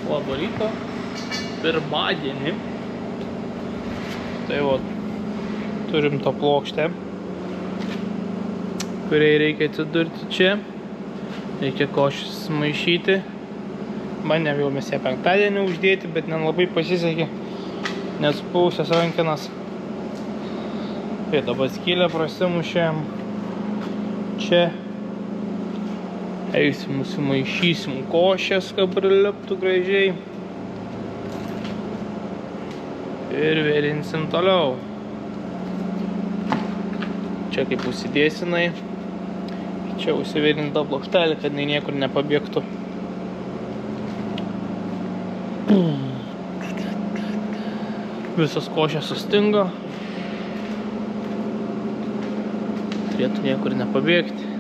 Labą rytą. Pirmadienį. Tai va, turim tą plokštę, kuriai reikia atsidurti čia. Reikia košės maišyti. Bandėm jau mes ją penktadienį uždėti, bet nelabai pasisekė, nes pausės rankinas. Tai dabar skylę prasimušėm. Čia eisim, sumaišysim košės, kad priliptų gražiai. Ir vėrinsim toliau. Čia kaip užsidėsinai. Čia užsivėrinta plokštelė, kad jinai niekur nepabėgtų. Visas košės sustingo. Turėtų niekur nepabėgti.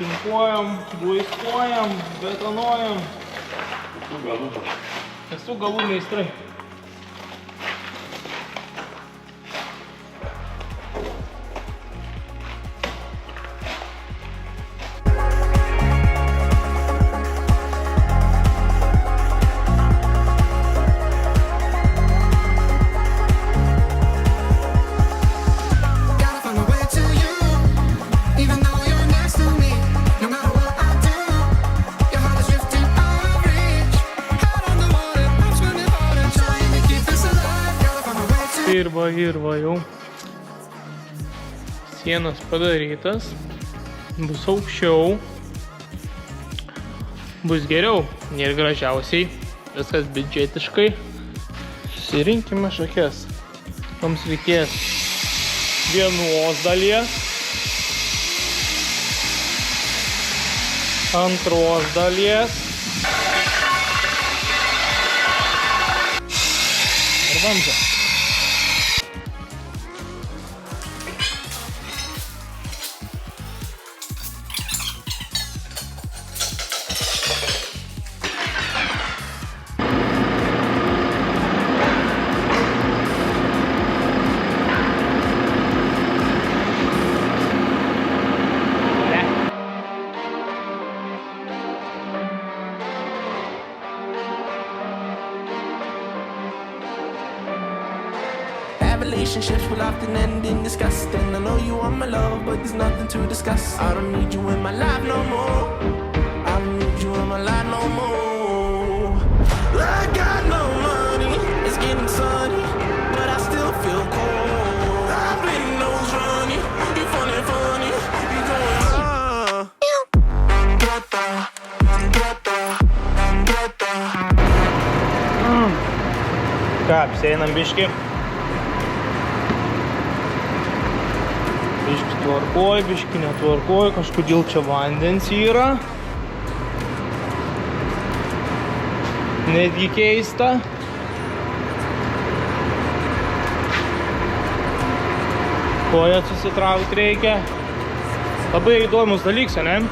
Tinkuojam, blaifuojam, betonuojam. Visų galų meistrai. Irva jau. Sienas padarytas. Bus aukščiau. Bus geriau. Ir gražiausiai. Viskas biudžetiškai. Susirinkime šakes. Mums reikės vienos dalies. Antros dalies. Ir vamzdžio. Relationships will often end in disgust, and I know you want my love, but there's nothing to discuss. I don't need you in my life no more. I don't need you in my life no more. I got no money, it's getting sunny, but I still feel cold. I've been nose running, you funny, you going Ką, apsieinam biškį. Biškį tvarkoj, biškį netvarkoj, kažkodėl čia vandens yra. Netgi keista. Koją susitraukti reikia. Labai įdomus dalykas, ne?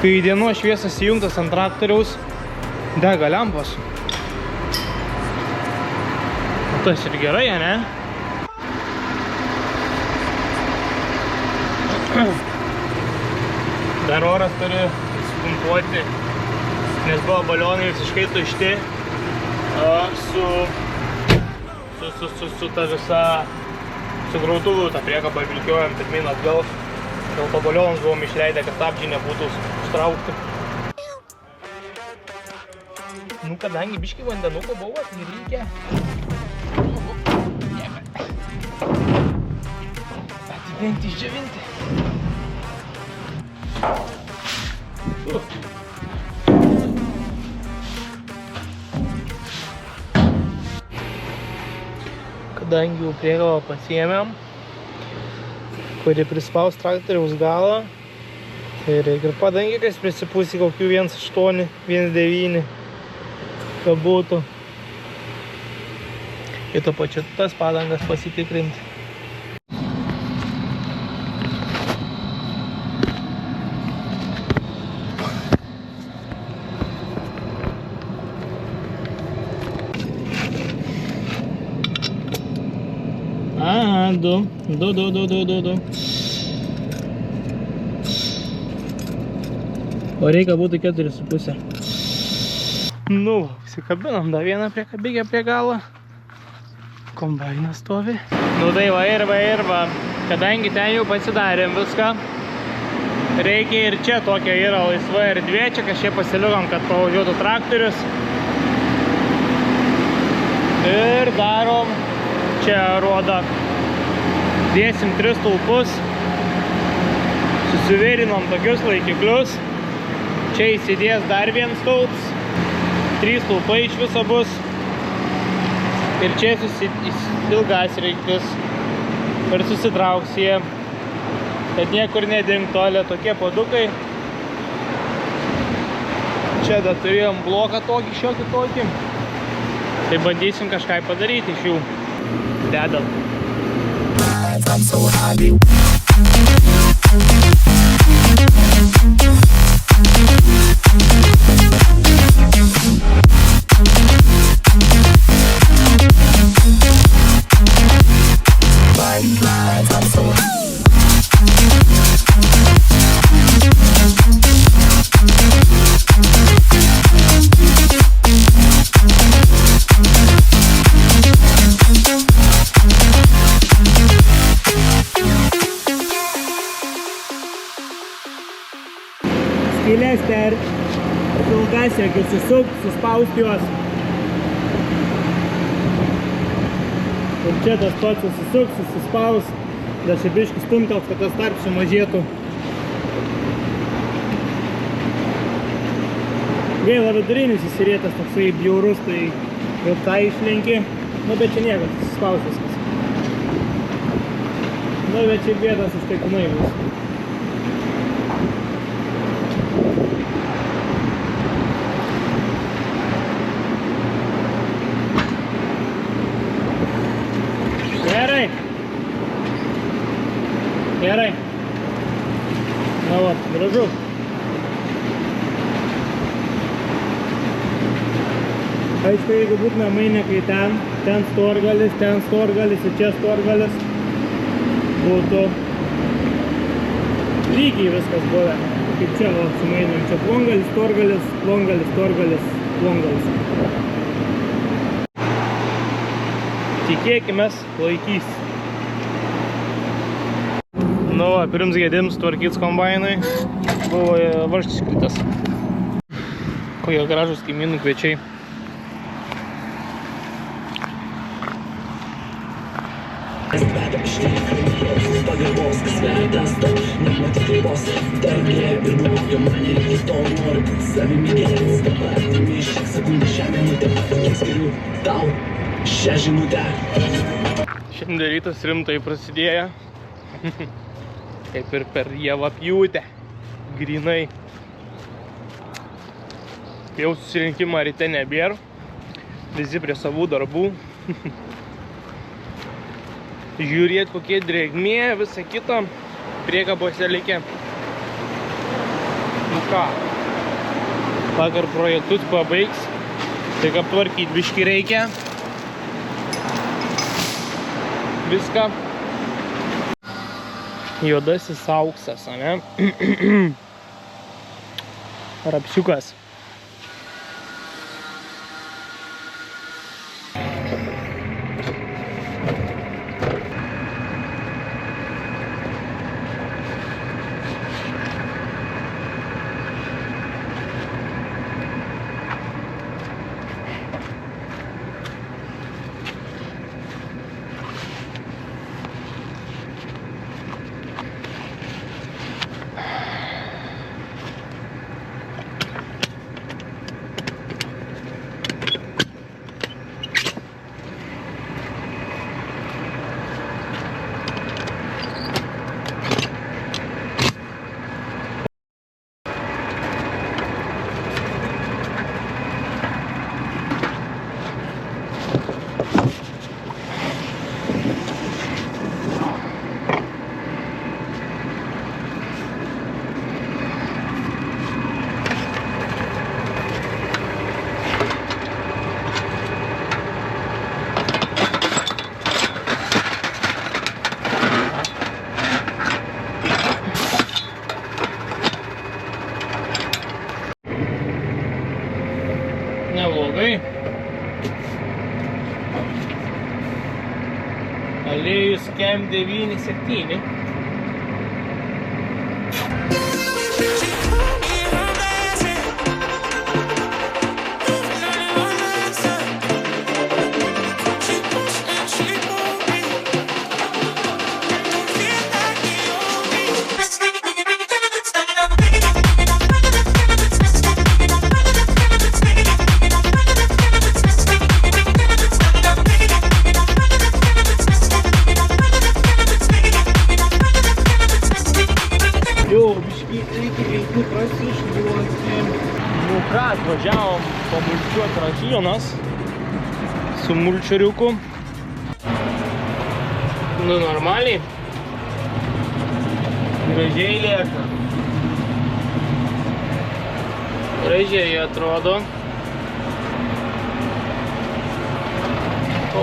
Kai dienos šviesas įjungtas ant traktoriaus, dega lempos. Tas ir gerai, ne? Dar oras turi įsipumpuoti, nes buvo balionai visiškai tušti su ta visa su grautuvu tą priekabą vilkiuojam pirmyn atgal. Dėl to balionus buvom išleidę, kad stabdžiai nebūtų užtraukti. Nu, kadangi biškai vandenuko buvo, tai reikia atidengti, išdžiovinti. Kadangi jau priekabą pasiėmėm, kuri prispaus traktoriaus galą, tai reikia ir padangį, kas prisipūsi kokių 1.8, 1.9 kad būtų. Ir to pačiu tas padangas pasitikrinti. Aha, du. O reikia būtų 4,5. Nu, užsikabinam dar vieną priekabigę prie galo. Kombainas stovi. Nu tai va. Kadangi ten jau pasidarėm viską, reikia ir čia tokia yra laisva erdvė. Čia kažkiek pasilikom, kad pavažiuotų traktorius. Ir darom čia rodą. Dėsim 3 stulpus. Susivėrinom tokius laikiklius. Čia įsidės dar 1 stulps. 3 stulpai iš viso bus. Ir čia ilgas reiktis. Ir susitrauks jie. Kad niekur nedingtų tolė tokie padukai. Čia dar turėjom bloką tokį, šiokį tokį. Tai bandysim kažką padaryti iš jų. Dedam. I'm so happy. Skylės per ilgasiekius susukti, suspausti juos. Ir čia tas pats susisuks, susispaus. Dar čia biškį stumtels, kad tas tarp sumažėtų. Gaila vidurinis įsirėtas toksai bjaurus, tai jau tą išlenki. Nu, bet čia niekas, susispaus viskas. Nu, bet čia bėdas užtekinai bus. Gerai. Na va, gražu. Aišku, jeigu būtume mainę, kai ten storgalis ir čia storgalis, būtų lygiai viskas buvę. Kaip čia va, sumainom. Čia plongalis, storgalis, plongalis, storgalis, plongalis. Tikėkimės, laikys. Nu va, pirms gedims tvarkyts kombainui, buvo varžtis kritas. Kokie gražus kaimynų kviečiai. Šiandien rytas rimtai prasidėjo. Kaip ir per javapjūtę, grinai. Jau susirinkimą ryte nebėra, visi prie savų darbų. Žiūrėt kokie drėgmė, visa kita, priekabose likę. Nu ką, vakar projektus pabaigs, tik aptvarkyti biškį reikia. Viską. Juodasis auksas, ane? Rapšiukas. Mercedes Cam 97. Jau, biškį reikia prasišluoti. Nu ką, atvažiavom pamulčiuoti ražienas su mulčiariuku. Nu normaliai. Gražiai lieka. Gražiai atrodo.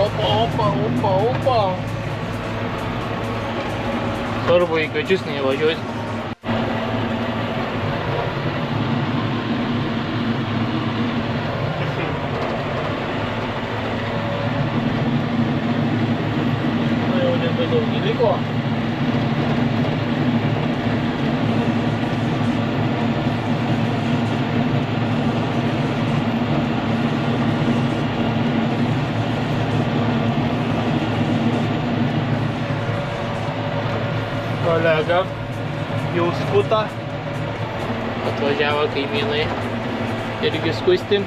Opa. Svarbu į kačius neįvažiuoti. Daug liko. Kolega jau skuta. Atvažiavo kaimynai irgi skusti.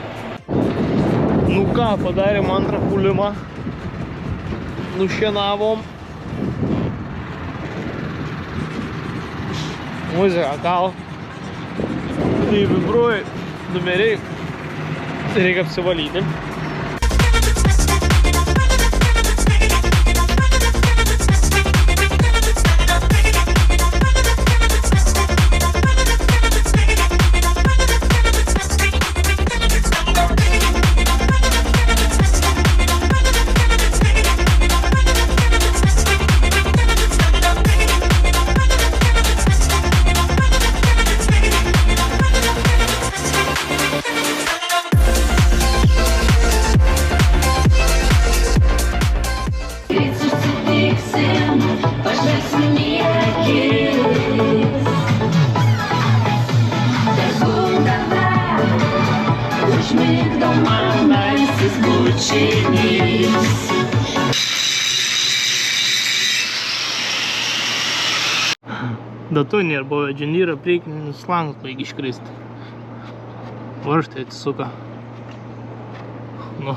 Nu ką, padarėm antrą pulimą. Nušienavom. Muzika gal. Tai vibruoja numeriai. Tai reikia apsivalyti. Datunė arba dženyra priekinis langas baigi iškristi. Varžtai atsisuka. Nu,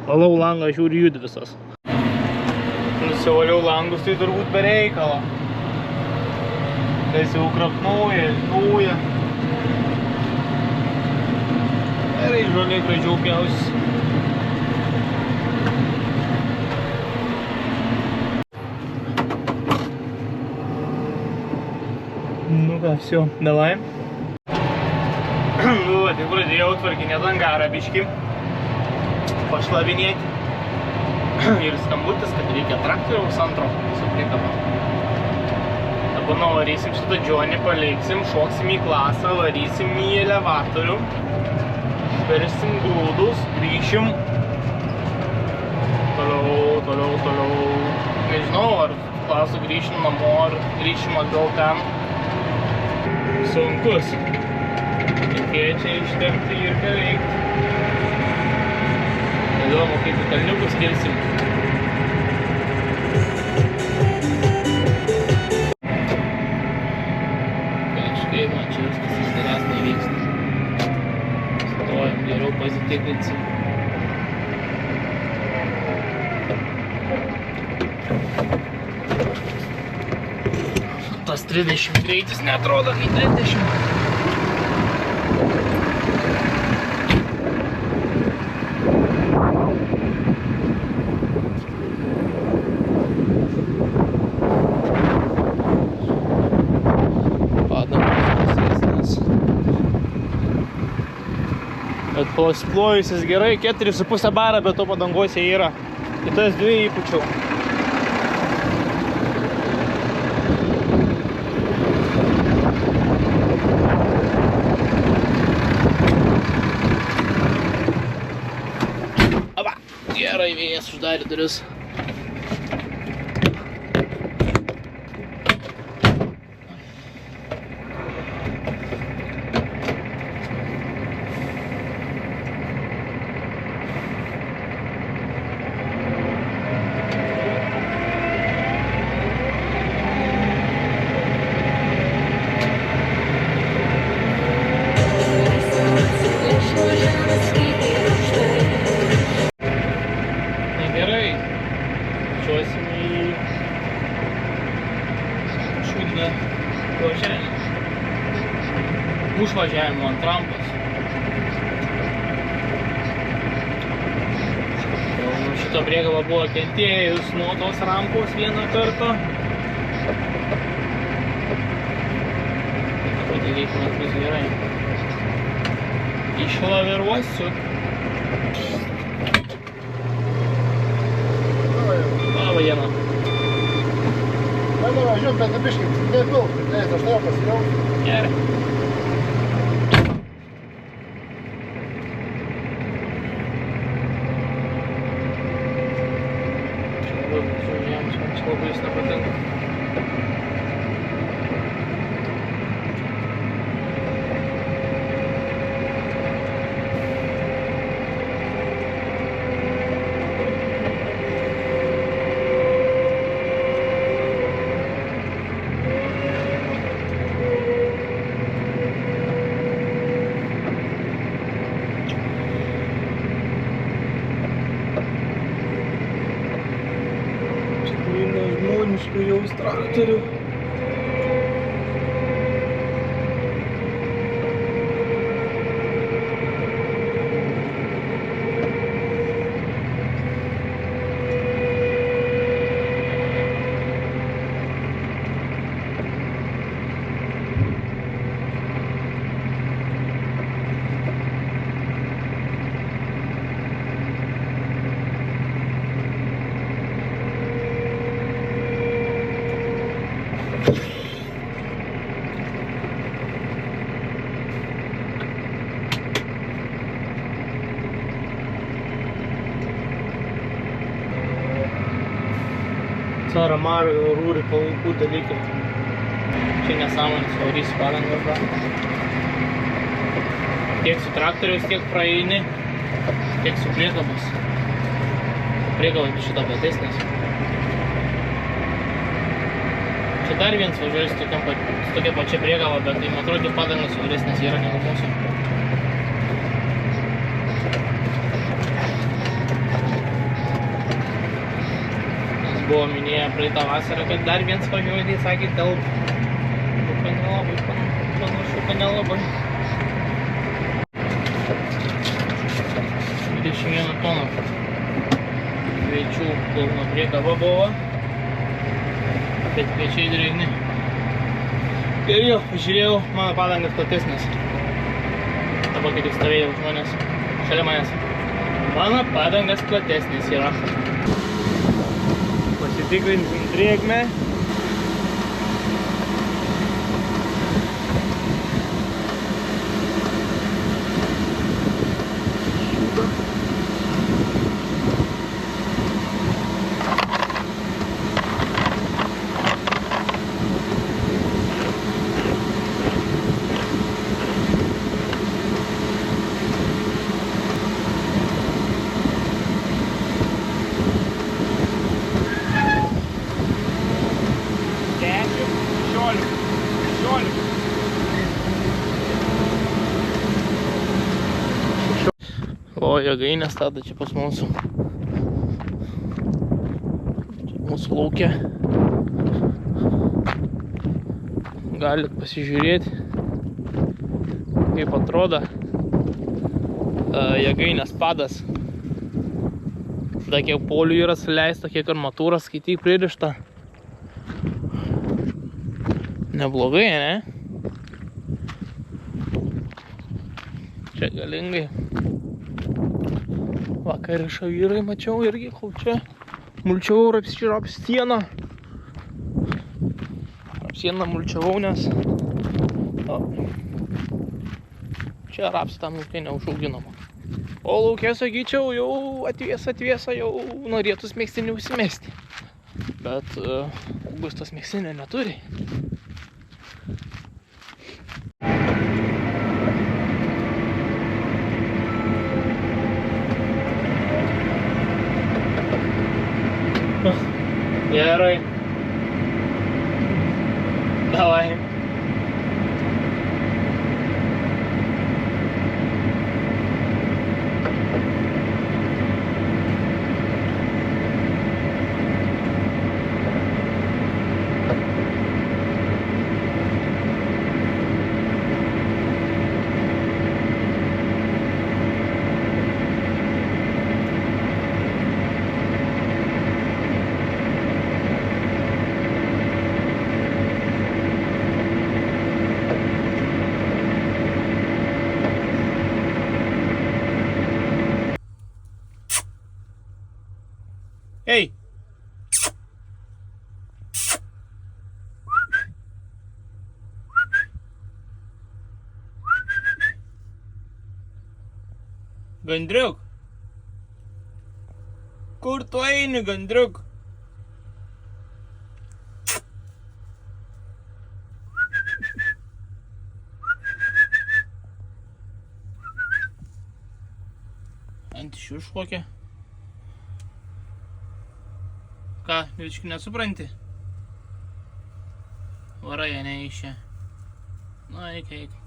valau langą, žiūri jud visas. Nusivaliau langus, tai turbūt be reikalo. Tai jau krapnuoja. Gerai, žoliai gražiau pjausis. Nu ką, все, давай. Nu, tai pradėjau tvarkinėt angarą biškį. Pašlavinėti. Ir skambutis, kad reikia traktoriaus antro su prikaba. Dabar nuvarysim šitą džionį, paliksim, šoksim į klasą, varysim į elevatorių. Persim grūdus, grįšim. Toliau. Nežinau, ar klasą grįšim namo, ar grįšim atgal ten. Sunkus. Reikėjo čia ištempti ir ką veikti. Įdomu, kaip į kalniukus kelsim. Kažkai man čia viskas iš tavęs nevyksta. Stojam, geriau pasitikrinsim. Tas 30 greitis neatrodo kaip 30. Bet pasplojusis gerai, 4,5 barą, bet to padangose yra. Tai tas 2 įpučiau. Gerai, vėjas uždarė duris. padanga užvažiavimo ant rampos. Šito priekaba buvo kentėjus nuo tos rampos vieną kartą. Tikėkime, bus gerai. Išlaviruosiu. Labą dieną. Давай, ждем, когда бишки, где был, это что я посидел? Gerai. Čia labai bus užėjams, man čia labai jis nepatinka. Žmoniškų jaus traktorių. Cara Mario rūri palaikų dalykai. Čia nesąmonės, varys padangas dar. Tiek su traktoriaus, tiek praeini, tiek su priekabos. Priekabas šitą platesnis. Čia dar vienas važiuojas su tokia pačia priekaba, bet tai man atrodo padangas varesnės yra negu mūsų. Buvo minėję praeitą vasarą, kad dar vienas važiuoja, tai sakė, telpa. Panašu, kad nelabai. 21 toną. Kviečių pilna priekaba buvo. Bet kviečiai drėgni. Ir jo, pažiūrėjau, mano padangas platesnis. Dabar kai tik stovėjau žmonės šalia manęs. Mano padangas platesnis yra. Pasitikrinsim drėgmę. O, jėgainė stada čia pas mūsų. Čia mūsų laukia. Galit pasižiūrėti, kaip atrodo jėgainės padas. Tada kiek polių yra suleista, kiek armatūros, skaityk pririšta. Neblogai, ne? Čia galingai. Vakar iš vyrai mačiau irgi, kol čia mulčiavau rapsieną. Rapsieną mulčiavau, nes čia rapsą tam laukai neužauginama. O lauke, sakyčiau, jau atvėsa, jau norėtų smėkstinį užsimesti. Bet Augustas smėkstinio neturi. Gerai. Давай. Gandriuk. Kur tu eini, gandriuk? Ant iš jų išplokė. Ką, biškį nesupranti? Varai, ne iš čia. Nu, eik.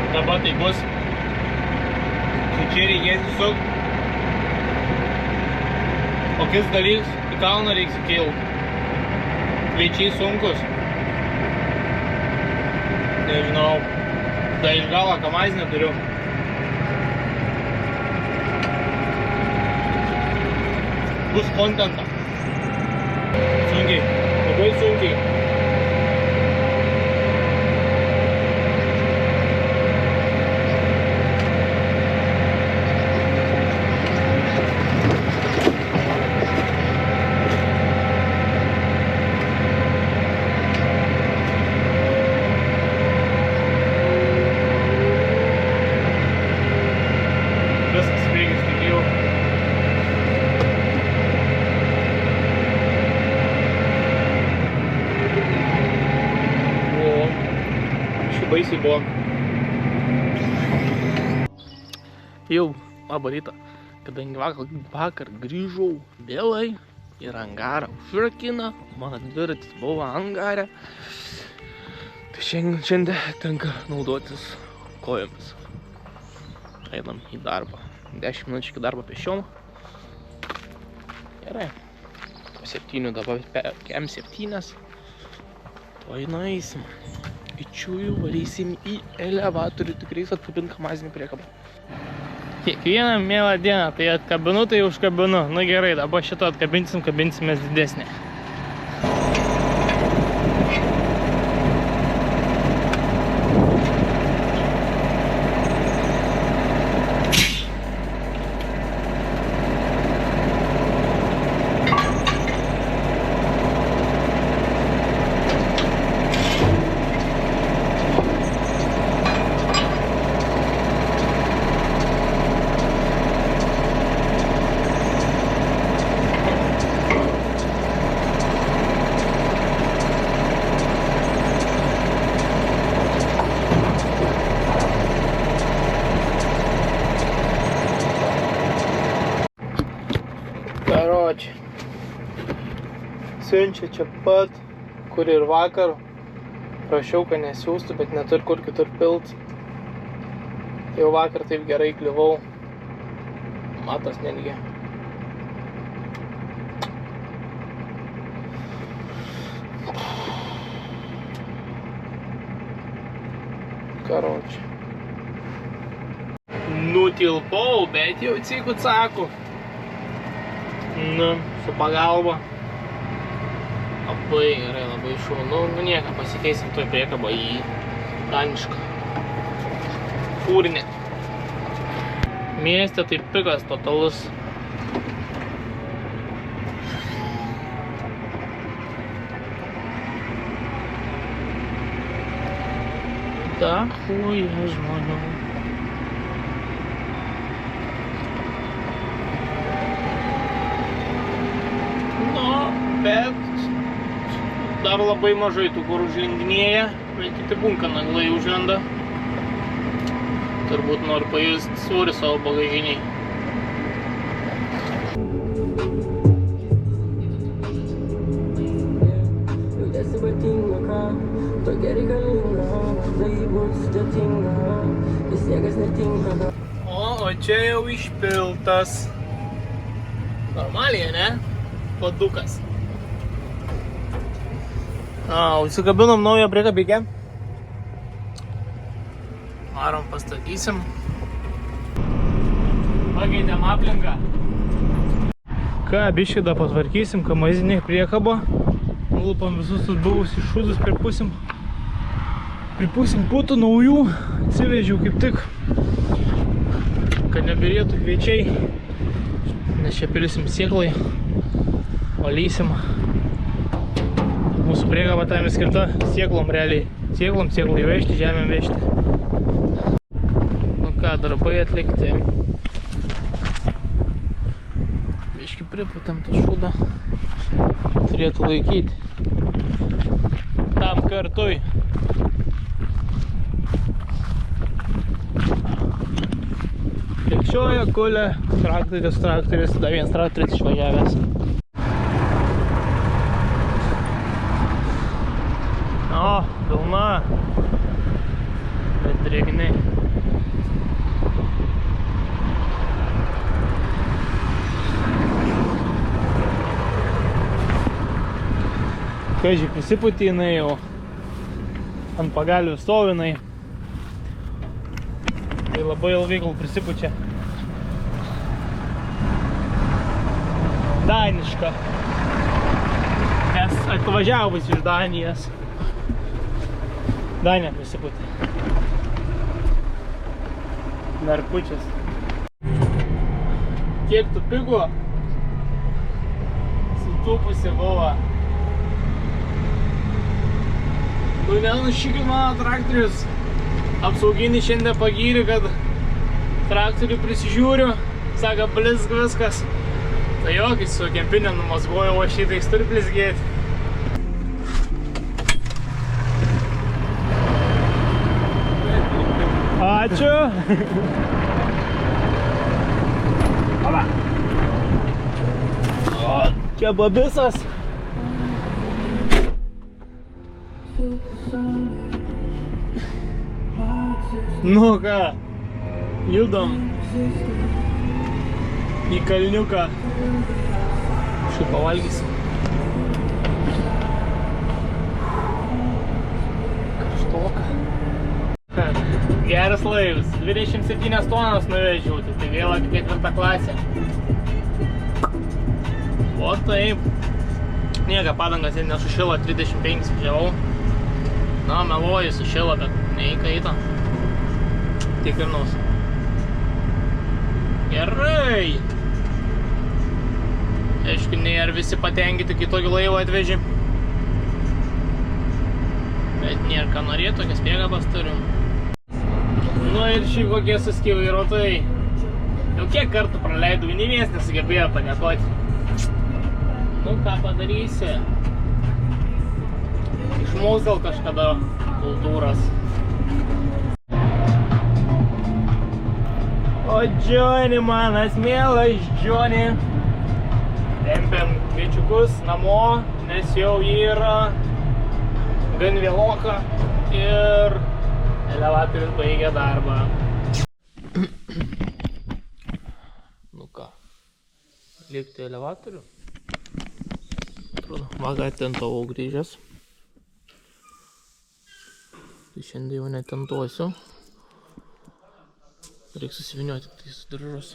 Dabar tai bus. Tai čia reikės tiesiog. O kis dalyks, į kalną reiks įkilt. Kviečiai sunkus. Nežinau. Tai iš galo kamazinę turiu. Bus kontentą. Sunkiai. Labai sunkiai. Baisiai buvo. Jau labą rytą, kadangi vakar grįžau vėlai ir angarą užrakina, mano dviratis buvo angare, tai šiandien tenka naudotis kojomis. Einam į darbą. 10 minučių iki darbo pėsčiom. Gerai. Po 7 dabar M7. Tuoj nueisim. Ičiųjų varysim į elevatorių, tikrai atkabint kamazinį priekabą. Kiekvieną mielą dieną tai atkabinu, tai užkabinu. Nu gerai, dabar šito atkabinsim, kabinsimės didesnį. Karoči, siunčia čia pat, kur ir vakar. Prašiau, kad nesiųstų, bet neturi kur kitur pilt. Jau vakar taip gerai kliuvau. Matas netgi. Karoči. Nutilpau, bet jau cikut sako. Nu, su pagalba. Labai gerai, labai šaunu. Nu, nieką pasikeisim toj priekabą į danišką fūrinę. Mieste tai pikas totalus. Da chuja žmonių. Bet dar labai mažai tų, kur užlindinėja. Bet kiti bunka naglai užlenda. Turbūt nori pajust svorį savo bagažiniai. O čia jau išpiltas. Normaliai, ne? Padukas. Užsikabinom naują priekabikę. Varom pastatysim. Pakeitėm aplinką. Ką, biškį da patvarkysim, kamazinį priekabą. Nulupam visus tus buvusius šūdus, pripūsim putų naujų. Atsivežiau kaip tik, kad nebirėtų kviečiai. Nes čia pilsim sėklai, valysim. Mūsų priekaba tam ir skirta sėklom realiai. Sėklai vežti, žemėm vežti. Nu ką, darbai atlikti. Biškį pripūtėm tą šūdą. Turėtų laikyti. Tam kartui. Likščioja, kulė, traktorius, dar vienas traktorius išvažiavęs. O, pilna. Bet drėgniai. Kažiai prisipūtė jinai jau. Ant pagalių stovinai. Tai labai ilgai kol prisipučia. Daniška. Mes atvažiavus iš Danijos. Danija prisipūtė. Narkučias. Kiek tų pigų sutūpusi buvo. Nu nenušykit mano traktorius. Apsauginį šiandien pagyrė, kad traktorių prisižiūriu. Sako, blizg viskas. Tai jokis su kempinė numazgojo, o šitais turi blizgėti. Ačiū. Oba. O, čia babisas. Nu ką, judam į kalniuką. Šiaip pavalgysim. Karštoka. Geras laivas. 27 tonas nuvežiau, tai vėl apie 4 klasę. O taip. Nieka padangas ir nesušilo, 35 važiavau. Na, meluoju, sušilo, bet neįkaito. Tikrinus. Gerai. Aišku, nėra visi patenkinti, kai tokį laivą atveži. Bet nėra ką norėti, tokias priekabas turim. Nu ir šiaip kokie suski vairuotojai. Jau kiek kartų praleidau, nei vienas nesugebėjo padėkoti. Nu ką padarysi? Išmoks gal kažkada kultūros. O Džoni, manas mielas Džoni. Tempiam kviečiukus namo, nes jau yra gan vėloka ir elevatorius baigė darbą. Nu ką, lipti elevatorių. Atrodo, va ką tentavau grįžęs. Tai šiandien jau netentuosiu. Reikia susiviniuoti tais diržus.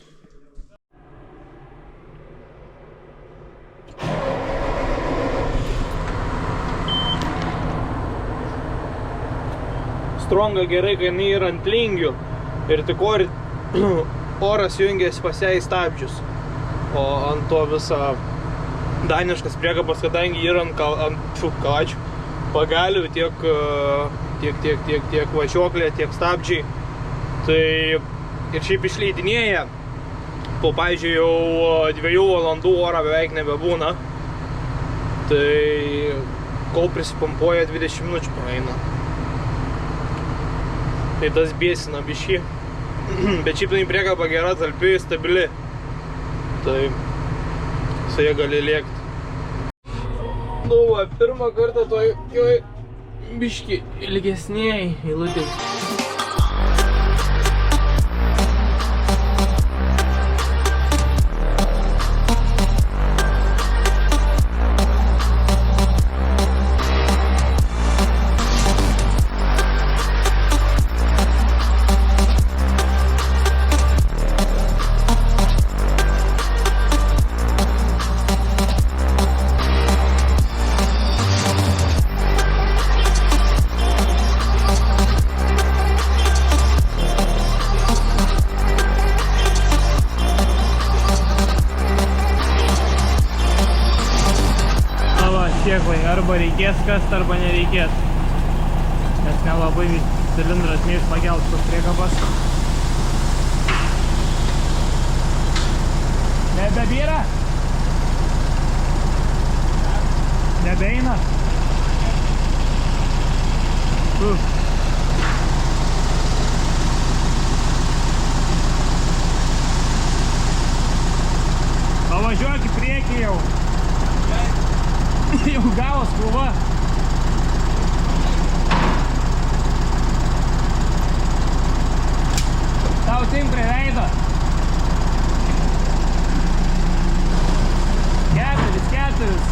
Stronga gerai, kai jinai yra ant lingių ir tik oras jungiasi pas ją į stabdžius. O ant to visą daniškas priekabas, kadangi yra ant kalačių pagalių, tiek važiuoklė, tiek stabdžiai. Tai ir šiaip išleidinėja, po pavyzdžiui jau 2 valandų oro beveik nebebūna. Tai kol prisipumpuoja 20 minučių praeina. Tai tas biesina biškį. Bet šiaip tai priekaba gera, talpi, stabili. Tai su jie gali lėkti. Nu va, pirmą kartą toj biškį ilgesniai eilutė. Arba reikės kast, arba nereikės. Nes nelabai cilindras neišpagels tos priekabas. Nebebyra? Nebeina? Pavažiuok į priekį jau. Jau gavos krūva. Tau tim prie veido. Keturis.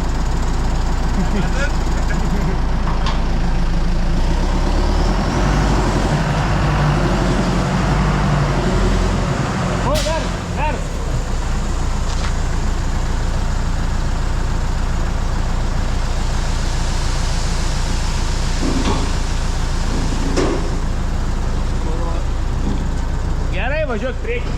O, vers. Važiuok priekį.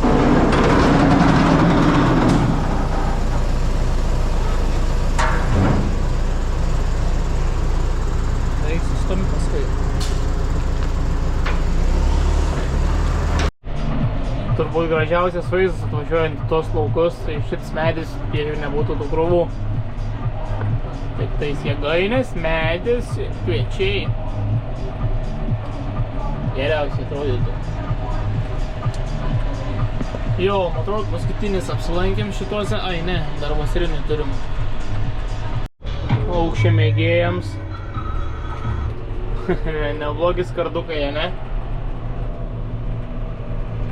Tai sustomi paskui. Turbūt gražiausias vaizdas atvažiuojant į tos laukus, tai šitas medis, jeigu nebūtų tų krūvų. Tik tais jėgainės, medis, kviečiai. Geriausiai atrodytų. Jo, man atrodo, paskutinis apsilankėm šituose, ai ne, dar vasarinį turim. Aukščio mėgėjams. Neblogi skardukai, ne?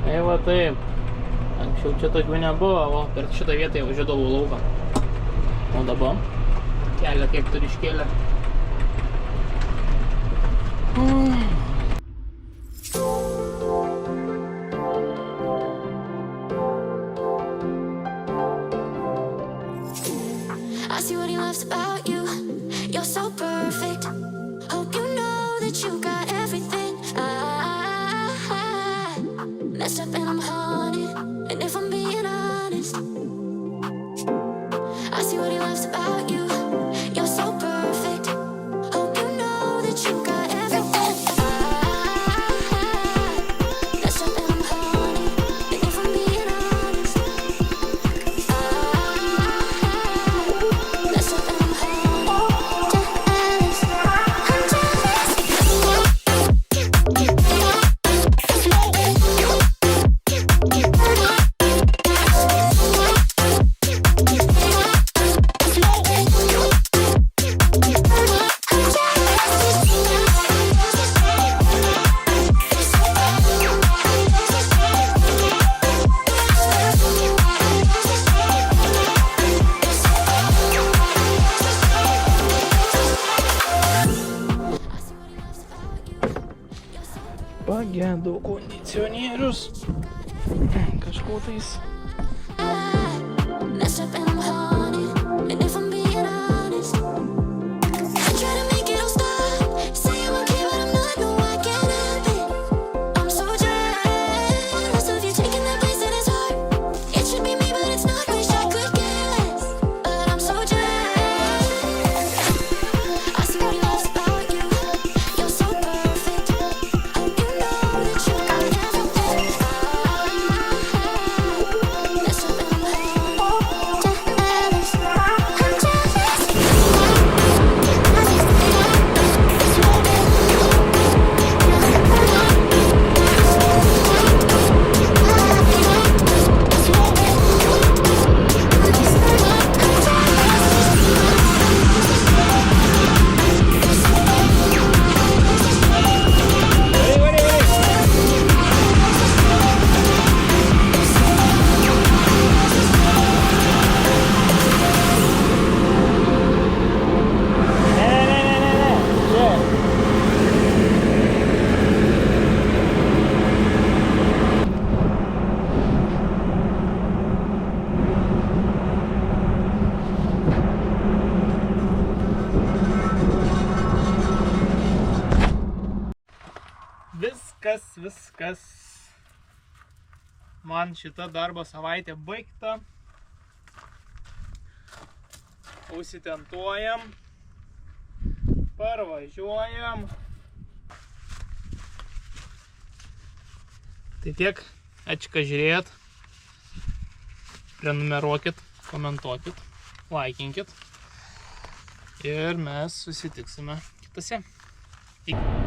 Tai va taip. Anksčiau čia tokių nebuvo, o per šitą vietą jau važiuodavau lauką. O dabar kelią kiek turi iškėlę. I see what he loves about you. You're so perfect. Hope you know that you got everything. I messed up and I'm haunted. And if I'm being honest, I see what he loves about you. You're so perfect. Hope you know that you got everything. I messed up and I'm haunted. And if I'm being honest, Pagedo kondicionierius. Kažko tais. messed up and I'm haunted. And if I'm being honest, I try to make it all stop. Say I'm okay, but I'm not. No, I can't help it. I'm so jealous of you taking that place in his heart. It should be me, but it's not. Wish I could care less, but I'm so jealous. I see what he loves about you. You're so perfect. Hope you know that you got everything. viskas. Man šita darbo savaitė baigta. Užsitentuojam. Parvažiuojam. Tai tiek. Ačiū, kad žiūrėjot. Prenumeruokit, komentuokit, laikinkit. Ir mes susitiksime kitose. Iki.